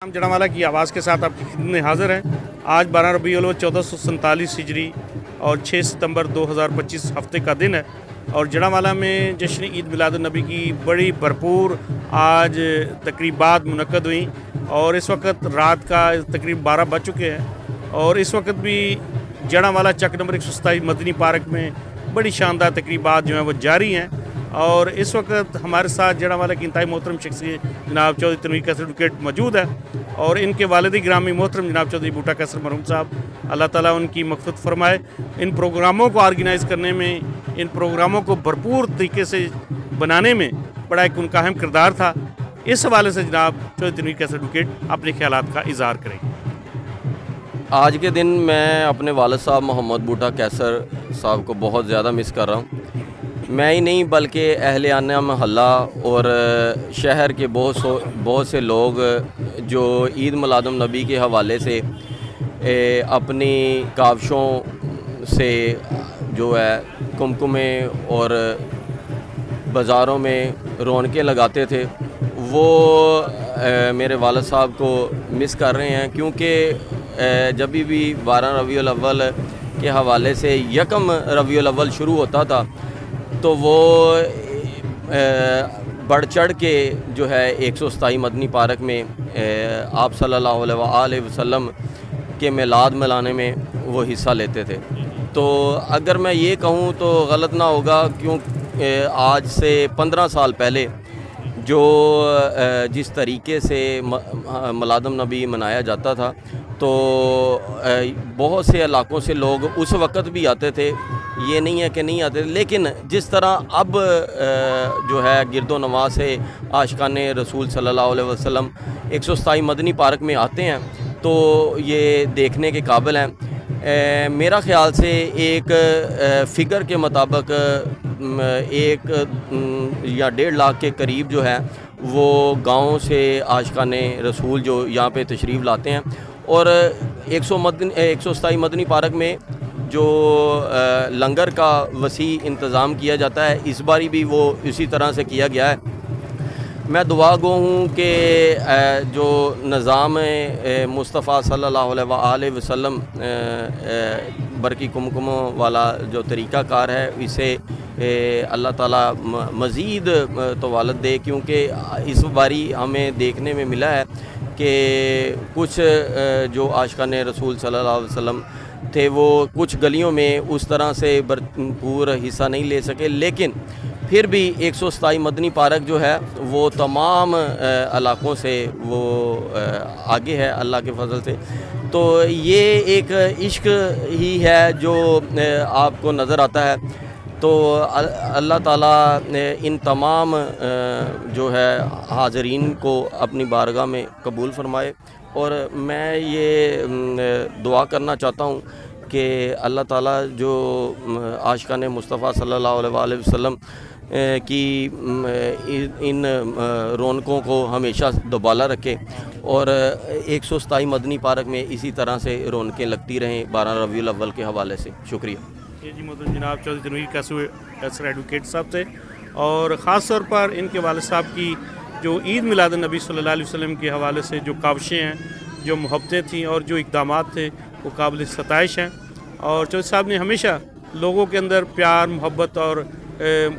हम जड़ावाला की आवाज़ के साथ आपकी खिदमत में हाज़िर हैं। आज 12 रबी अव्वल 1447 हिजरी और 6 सितंबर 2025 हफ्ते का दिन है और जड़ावाला में जश्न ईद मिलादुन्नबी की बड़ी भरपूर आज तकरीबात मुनक्कद हुई और इस वक्त रात का तकरीब 12 बज चुके हैं और इस वक्त भी जड़ावाला चक नंबर 127 मदनी पार्क में बड़ी शानदार तकरीबात जो हैं वो जारी हैं। और इस वक्त हमारे साथ जड़ावाला की इंतहाई मोहतरम शख्सियत जनाब चौधरी तनवीर कैसर एडवोकेट मौजूद है और इनके वालिद ग्रामी मोहतरम जनाब चौधरी बूटा कैसर मरहूम साहब, अल्लाह ताला उनकी मग़फ़िरत फरमाए। इन प्रोग्रामों को ऑर्गेनाइज़ करने में, इन प्रोग्रामों को भरपूर तरीके से बनाने में बड़ा एक उनका अहम किरदार था। इस हवाले से जनाब चौधरी तनवीर कैसर एडवोकेट अपने ख्यालात का इज़हार करेंगे। आज के दिन मैं अपने वालिद साहब मोहम्मद बूटा कैसर साहब को बहुत ज़्यादा मिस कर रहा हूँ। मैं ही नहीं बल्कि अहले आना महल्ला और शहर के बहुत से लोग जो ईद मिलादुन नबी के हवाले से अपनी काविशों से जो है कुमकुमे और बाज़ारों में रौनकें लगाते थे, वो मेरे वालिद साहब को मिस कर रहे हैं। क्योंकि जब भी 12 रबीउल अव्वल के हवाले से यकम रबीउल अव्वल शुरू होता था तो वो बढ़ चढ़ के जो है 127 मदनी पार्क में आप सल्लल्लाहु अलैहि वसल्लम के मिलाद मनाने में वो हिस्सा लेते थे। तो अगर मैं ये कहूँ तो गलत ना होगा, क्यों आज से 15 साल पहले जो जिस तरीके से मिलादुन नबी मनाया जाता था तो बहुत से इलाक़ों से लोग उस वक़्त भी आते थे, ये नहीं है कि नहीं आते, लेकिन जिस तरह अब जो है गिरदो नवाज से आशिकान रसूल सल्लल्लाहु अलैहि वसल्लम 127 मदनी पार्क में आते हैं तो ये देखने के काबिल हैं। मेरा ख़्याल से एक फ़िगर के मुताबिक 1 या 1.5 लाख के करीब जो है वो गाँव से आशिकान रसूल जो यहाँ पे तशरीफ़ लाते हैं और 127 मदनी पार्क में जो लंगर का वसी इंतज़ाम किया जाता है, इस बारी भी वो इसी तरह से किया गया है। मैं दुआ गो हूँ कि जो निज़ाम मुस्तफ़ा सल्लल्लाहु अलैहि वसल्लम बरकी कुमकुमों वाला जो तरीक़ाकार है, इसे अल्लाह ताला मज़ीद तवालत दे। क्योंकि इस बारी हमें देखने में मिला है कि कुछ जो आशिकान रसूल सल्लल्लाहु अलैहि वसल्लम थे वो कुछ गलियों में उस तरह से भरपूर हिस्सा नहीं ले सके, लेकिन फिर भी 127 मदनी पार्क जो है वो तमाम इलाक़ों से वो आगे है अल्लाह के फजल से। तो ये एक इश्क ही है जो आपको नज़र आता है। तो अल्लाह ताला इन तमाम जो है हाज़रीन को अपनी बारगाह में कबूल फरमाए और मैं ये दुआ करना चाहता हूँ कि अल्लाह ताला जो आशिकान मुस्तफ़ा सल्लल्लाहु अलैहि वसल्लम की इन रौनकों को हमेशा दुबाला रखे और 127 मदनी पार्क में इसी तरह से रौनकें लगती रहें 12 रबीउल अव्वल के हवाले से। शुक्रिया जी मोहतरम जनाब चौधरी तनवीर कैसर एडवोकेट साहब से, और ख़ास तौर पर इनके वालिद साहब की जो ईद मिलादुन नबी सल्लल्लाहु अलैहि वसल्लम के हवाले से जो काविशें हैं, जो मोहब्बतें थीं और जो इक़दामात थे वो काबिल सताइश हैं। और चौधरी साहब ने हमेशा लोगों के अंदर प्यार, मोहब्बत और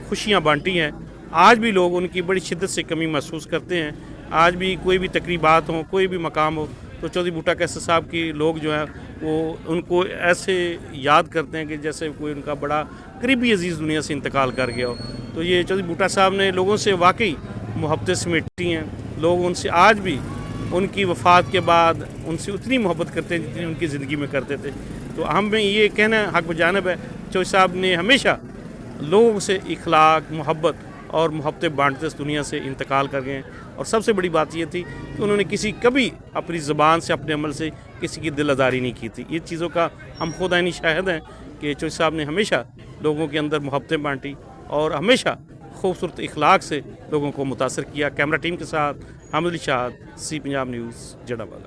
खुशियाँ बांटी हैं। आज भी लोग उनकी बड़ी शिद्दत से कमी महसूस करते हैं। आज भी कोई भी तकरीबात हों, कोई भी मकाम हो तो चौधरी बूटा कैसर साहब की लोग जो हैं वो उनको ऐसे याद करते हैं कि जैसे कोई उनका बड़ा करीबी अजीज़ दुनिया से इंतकाल कर गया हो। तो ये चौधरी बूटा साहब ने लोगों से वाकई मोहब्बतें समेटी हैं। लोग उनसे आज भी उनकी वफ़ात के बाद उनसे उतनी मोहब्बत करते हैं जितनी उनकी ज़िंदगी में करते थे। तो हमें ये कहना हक़ बजानिब है, चौधरी साहब ने हमेशा लोगों से इखलाक, मोहब्बत और मोहब्बतें बांटते इस दुनिया से इंतकाल कर गए। और सबसे बड़ी बात ये थी कि उन्होंने कभी अपनी ज़बान से, अपने अमल से किसी की दिल आज़ारी नहीं की थी। ये चीज़ों का हम खुद आइनी शाहिद हैं कि चौधरी साहब ने हमेशा लोगों के अंदर मोहब्बतें बांटी और हमेशा खूबसूरत इखलाक से लोगों को मुतासर किया। कैमरा टीम के साथ हामिद अली शाद, सी पंजाब न्यूज़, जड़ावाला।